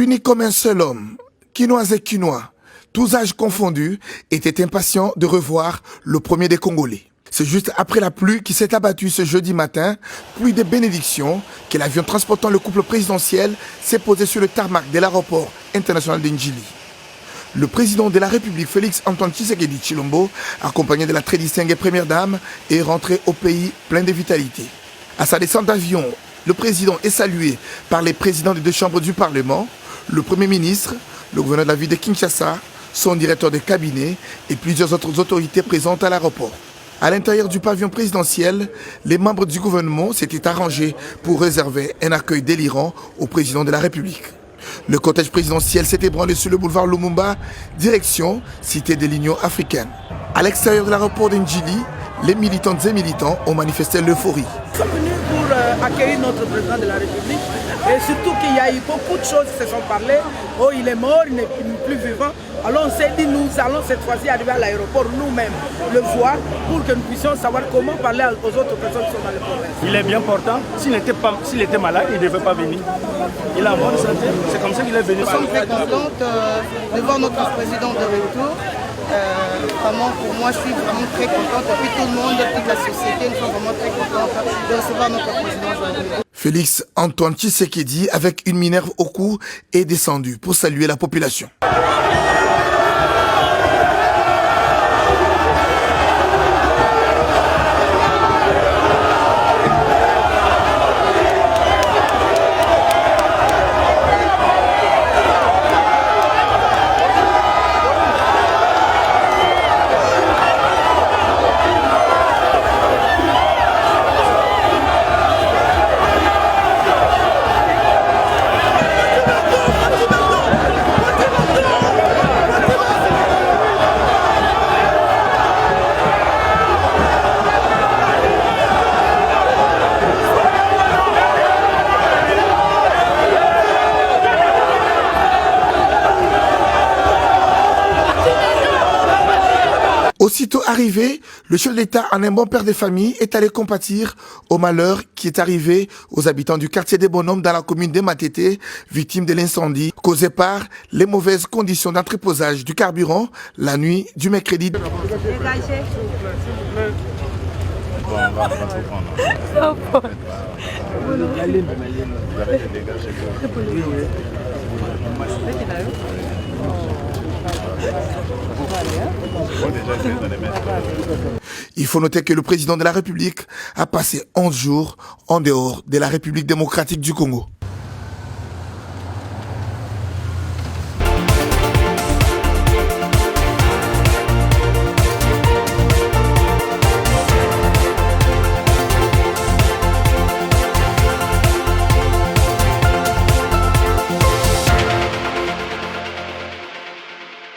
Unis comme un seul homme, Quinois et Quinois, tous âges confondus, étaient impatients de revoir le premier des Congolais. C'est juste après la pluie qui s'est abattue ce jeudi matin, pluie de bénédictions, que l'avion transportant le couple présidentiel s'est posé sur le tarmac de l'aéroport international d'Ndjili. Le président de la République, Félix Antoine Tshisekedi Tshilombo, accompagné de la très distinguée première dame, est rentré au pays plein de vitalité. À sa descente d'avion, le président est salué par les présidents des deux chambres du Parlement, le Premier ministre, le gouverneur de la ville de Kinshasa, son directeur de cabinet et plusieurs autres autorités présentes à l'aéroport. À l'intérieur du pavillon présidentiel, les membres du gouvernement s'étaient arrangés pour réserver un accueil délirant au président de la République. Le cortège présidentiel s'est ébranlé sur le boulevard Lumumba, direction Cité de l'Union africaine. À l'extérieur de l'aéroport d'Ndjili, les militantes et militants ont manifesté l'euphorie. Nous sommes venus pour accueillir notre président de la République et surtout qu'il y a eu beaucoup de choses qui se sont parlées. Oh, il est mort, il n'est plus vivant. Alors on s'est dit, nous allons cette fois-ci arriver à l'aéroport nous-mêmes, le voir, pour que nous puissions savoir comment parler aux autres personnes qui sont dans le province. Il est bien portant. S'il était malade, il ne devait pas venir. Il a en bonne santé. C'est comme ça qu'il est venu. Nous sommes très contentes de voir notre président de retour. Vraiment, pour moi, je suis vraiment très contente. Et puis tout le monde, toute la société, nous sommes vraiment très contents de recevoir notre président aujourd'hui. Félix Antoine Tshisekedi, avec une minerve au cou, est descendu pour saluer la population. Aussitôt arrivé, le chef d'État, en un bon père de famille, est allé compatir au malheur qui est arrivé aux habitants du quartier des Bonhommes dans la commune de Matete, victimes de l'incendie causé par les mauvaises conditions d'entreposage du carburant la nuit du mercredi. Il faut noter que le président de la République a passé 11 jours en dehors de la République démocratique du Congo.